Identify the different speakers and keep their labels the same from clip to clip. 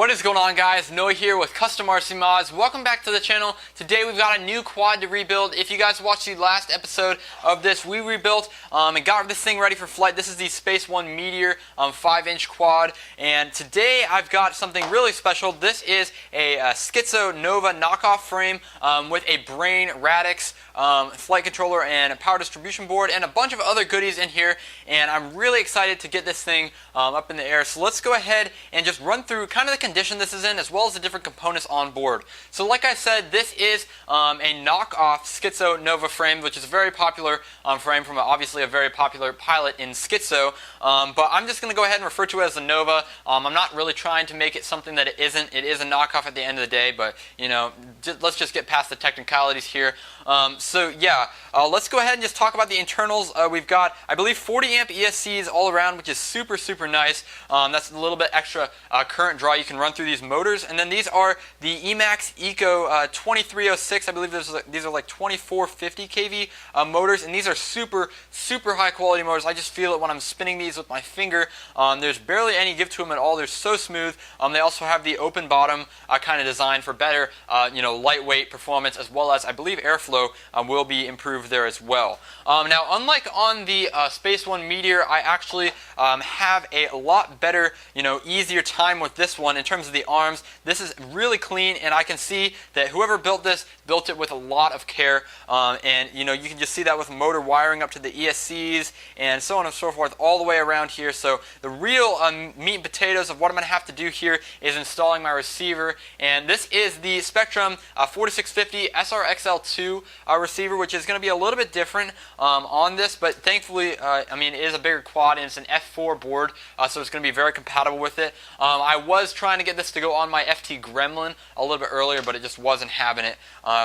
Speaker 1: What is going on, guys? Noah here with Custom RC Mods. Welcome back to the channel. Today we've got a new quad to rebuild. If you guys watched the last episode of this, we rebuilt and got this thing ready for flight. This is the Space One Meteor 5-inch quad, and today I've got something really special. This is a Skitzo Nova knockoff frame with a Brain Radix flight controller and a power distribution board and a bunch of other goodies in here, and I'm really excited to get this thing up in the air. So let's go ahead and just run through kind of the condition this is in, as well as the different components on board. So like I said, this is a knockoff Skitzo Nova frame, which is a very popular frame from obviously a very popular pilot in Skitzo, but I'm just going to go ahead and refer to it as a Nova. I'm not really trying to make it something that it isn't. It is a knockoff at the end of the day, but you know, let's just get past the technicalities here. So yeah, let's go ahead and just talk about the internals. We've got, I believe, 40 amp ESCs all around, which is super nice. That's a little bit extra current draw you can run through these motors. And then these are the Emax Eco 2306. I believe these are like 2450 kV motors, and these are super high quality motors. I just feel it when I'm spinning these with my finger. There's barely any give to them at all. They're so smooth. They also have the open bottom kind of design for better lightweight performance, as well as I believe airflow will be improved there as well. Now, unlike on the Space One Meteor, I actually have a lot better, easier time with this one in terms of the arms. This is really clean, and I can see that whoever built this built it with a lot of care, and you can just see that with motor wiring up to the ESCs and so on and so forth all the way around here. So the real meat and potatoes of what I'm going to have to do here is installing my receiver, and this is the Spectrum 4650 SRXL2 receiver, which is going to be a little bit different on this, but thankfully, it is a bigger quad and it's an F4 board, so it's going to be very compatible with it. I was trying to get this to go on my FT Gremlin a little bit earlier, but it just wasn't having it.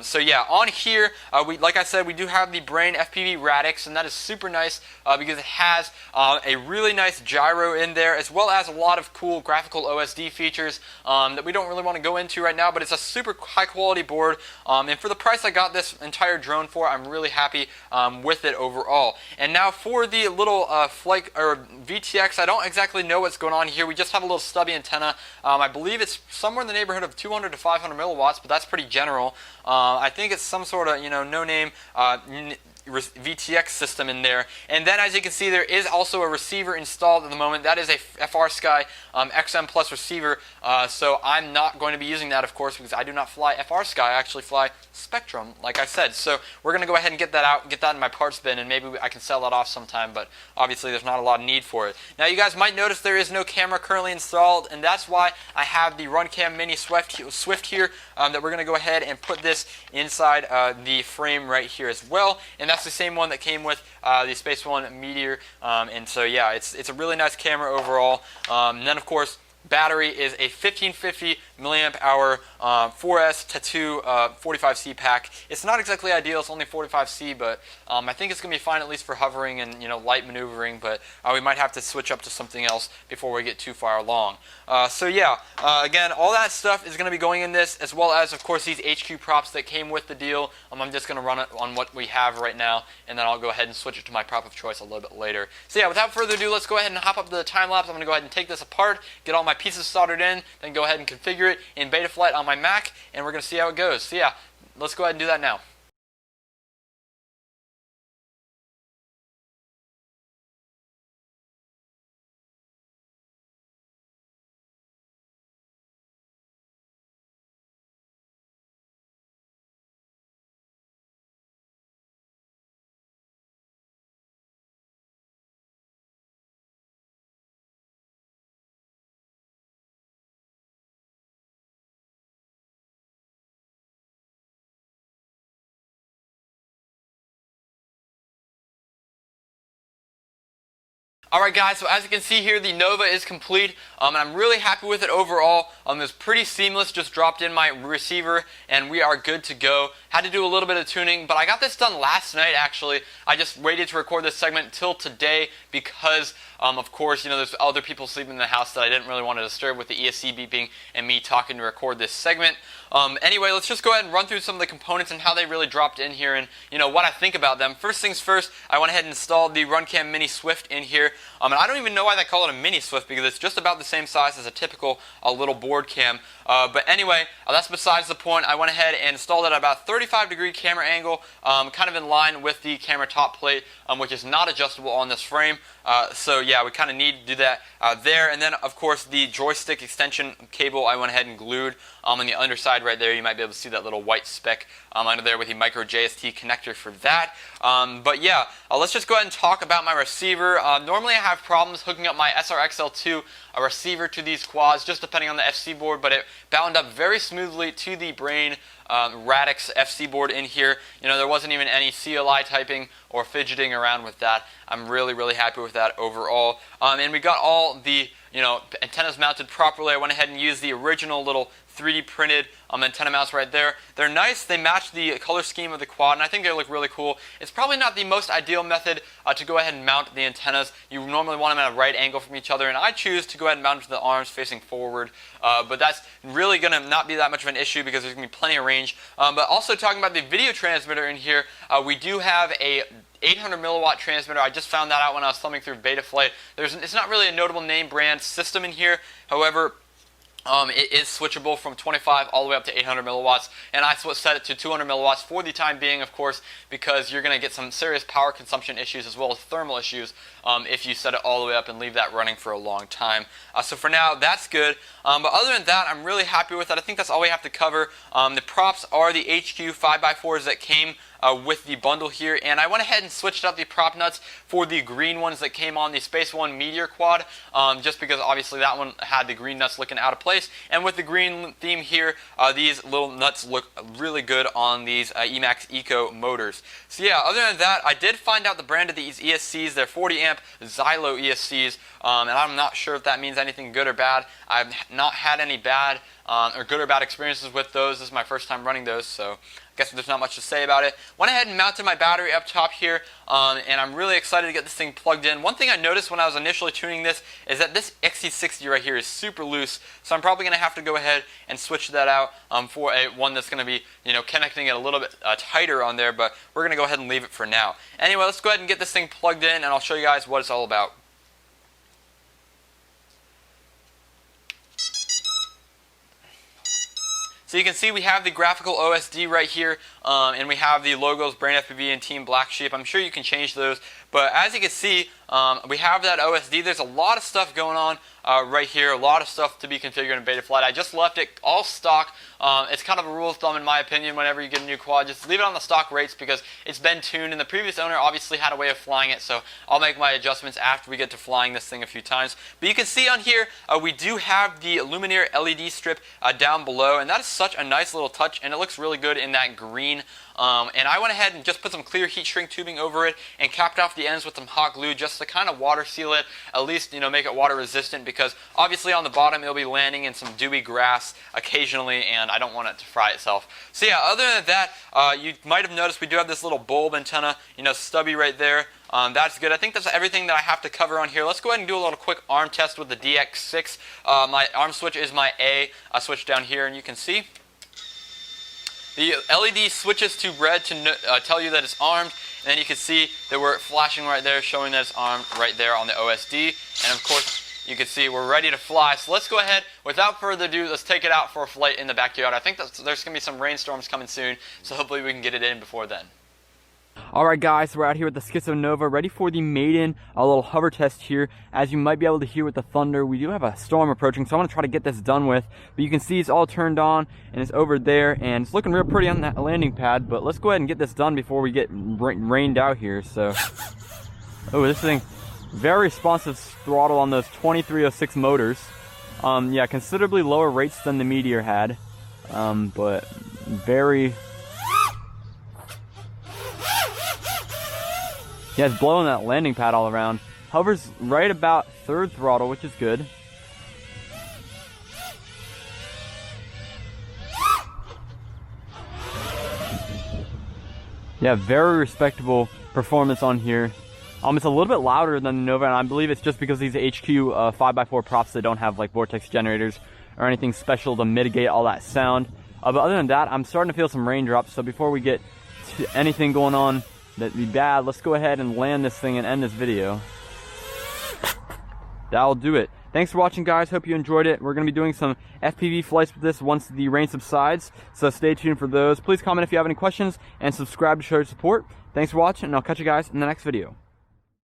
Speaker 1: So yeah, on here, like I said, we do have the Brain FPV Radix, and that is super nice because it has a really nice gyro in there, as well as a lot of cool graphical OSD features that we don't really want to go into right now, but it's a super high quality board, and for the price I got this entire drone for, I'm really happy with it overall. And now for the little flight or VTX, I don't exactly know what's going on here. We just have a little stubby antenna. I believe it's somewhere in the neighborhood of 200 to 500 milliwatts, but that's pretty general. I think it's some sort of no-name VTX system in there. And then, as you can see, there is also a receiver installed at the moment. That is a FrSky XM Plus receiver, so I'm not going to be using that, of course, because I do not fly FrSky. I actually fly Spectrum, like I said. So we're going to go ahead and get that out, get that in my parts bin, and maybe I can sell that off sometime, but obviously there's not a lot of need for it. Now, you guys might notice there is no camera currently installed, and that's why I have the RunCam Mini Swift here, that we're going to go ahead and put this inside the frame right here as well. And that's the same one that came with the Space One Meteor, and so yeah, it's a really nice camera overall. And then, of course, battery is a 1550 milliamp hour 4S Tattoo 45C pack. It's not exactly ideal, it's only 45C, but I think it's going to be fine, at least for hovering and light maneuvering, but we might have to switch up to something else before we get too far along. So yeah, again, all that stuff is going to be going in this, as well as, of course, these HQ props that came with the deal. I'm just going to run it on what we have right now, and then I'll go ahead and switch it to my prop of choice a little bit later. So yeah, without further ado, let's go ahead and hop up to the time lapse. I'm going to go ahead and take this apart, get all my pieces soldered in, then go ahead and configure it in Betaflight on my Mac, and we're going to see how it goes. So yeah, let's go ahead and do that now. Alright guys, so as you can see here, the Nova is complete, and I'm really happy with it overall. It was pretty seamless, just dropped in my receiver, and we are good to go. Had to do a little bit of tuning, but I got this done last night actually. I just waited to record this segment till today because, of course, there's other people sleeping in the house that I didn't really want to disturb with the ESC beeping and me talking to record this segment. Anyway, let's just go ahead and run through some of the components and how they really dropped in here and what I think about them. First things first, I went ahead and installed the RunCam Mini Swift in here. And I don't even know why they call it a mini Swift, because it's just about the same size as a typical little board cam. But anyway, that's besides the point. I went ahead and installed it at about 35-degree camera angle, kind of in line with the camera top plate, which is not adjustable on this frame. So yeah, we kind of need to do that there. And then, of course, the joystick extension cable I went ahead and glued on the underside right there. You might be able to see that little white speck under there with the micro JST connector for that. But yeah, let's just go ahead and talk about my receiver. Normally I have problems hooking up my SRXL2 receiver to these quads, just depending on the FC board, but it bound up very smoothly to the Brain Radix FC board in here. You know, there wasn't even any CLI typing or fidgeting around with that. I'm really, really happy with that overall. And we got all the, you know, antennas mounted properly. I went ahead and used the original little 3D printed antenna mounts right there. They're nice. They match the color scheme of the quad, and I think they look really cool. It's probably not the most ideal method to go ahead and mount the antennas. You normally want them at a right angle from each other, and I choose to go ahead and mount them to the arms facing forward. But that's really going to not be that much of an issue because there's going to be plenty of range. But also talking about the video transmitter in here, we do have a 800 milliwatt transmitter. I just found that out when I was thumbing through Betaflight. It's not really a notable name brand system in here. However, it is switchable from 25 all the way up to 800 milliwatts, and I set it to 200 milliwatts for the time being, of course, because you're going to get some serious power consumption issues as well as thermal issues if you set it all the way up and leave that running for a long time. So for now, that's good. But other than that, I'm really happy with it. I think that's all we have to cover. The props are the HQ 5x4s that came with the bundle here, and I went ahead and switched out the prop nuts for the green ones that came on the Space One Meteor quad, just because obviously that one had the green nuts looking out of place, and with the green theme here, these little nuts look really good on these Emax Eco motors. So yeah, other than that, I did find out the brand of these ESCs. They're 40 amp Xylo ESCs, and I'm not sure if that means anything good or bad. I've not had any bad or good or bad experiences with those. This is my first time running those, so I guess there's not much to say about it. Went ahead and mounted my battery up top here, and I'm really excited to get this thing plugged in. One thing I noticed when I was initially tuning this is that this XC60 right here is super loose, so I'm probably going to have to go ahead and switch that out for one that's going to be, you know, connecting it a little bit tighter on there, but we're going to go ahead and leave it for now. Anyway, let's go ahead and get this thing plugged in, and I'll show you guys what it's all about. So you can see we have the graphical OSD right here, and we have the logos, Brain FPV and Team Black Sheep. I'm sure you can change those, but as you can see, we have that OSD. There's a lot of stuff going on right here, a lot of stuff to be configured in Betaflight. I just left it all stock. It's kind of a rule of thumb in my opinion whenever you get a new quad. Just leave it on the stock rates because it's been tuned, and the previous owner obviously had a way of flying it, so I'll make my adjustments after we get to flying this thing a few times. But you can see on here, we do have the Luminaire LED strip down below, and that is such a nice little touch, and it looks really good in that green. And I went ahead and just put some clear heat shrink tubing over it and capped off the ends with some hot glue just to kind of water seal it, at least, you know, make it water resistant, because obviously on the bottom it'll be landing in some dewy grass occasionally, and I don't want it to fry itself. So yeah, other than that, you might have noticed we do have this little bulb antenna, you know, stubby right there. That's good. I think that's everything that I have to cover on here. Let's go ahead and do a little quick arm test with the DX6. My arm switch is my A switch down here, and you can see the LED switches to red to tell you that it's armed, and then you can see that we're flashing right there, showing that it's armed right there on the OSD. And of course, you can see we're ready to fly. So let's go ahead, without further ado, let's take it out for a flight in the backyard. I think there's going to be some rainstorms coming soon, so hopefully we can get it in before then. Alright guys, so we're out here with the Skitzo Nova, ready for the maiden, a little hover test here. As you might be able to hear with the thunder, we do have a storm approaching, so I want to try to get this done with. But you can see it's all turned on, and it's over there, and it's looking real pretty on that landing pad. But let's go ahead and get this done before we get rained out here. So, oh, this thing, very responsive throttle on those 2306 motors. Yeah, considerably lower rates than the Meteor had, but very... Yeah, it's blowing that landing pad all around. Hovers right about third throttle, which is good. Yeah, very respectable performance on here. It's a little bit louder than the Nova, and I believe it's just because these HQ 5x4 props, they don't have like vortex generators or anything special to mitigate all that sound. But other than that, I'm starting to feel some raindrops, so before we get to anything going on that'd be bad, let's go ahead and land this thing and end this video. that'll do it. Thanks for watching, guys. Hope you enjoyed it. We're going to be doing some FPV flights with this once the rain subsides, so stay tuned for those. Please comment if you have any questions, and subscribe to show your support. Thanks for watching, and I'll catch you guys in the next video.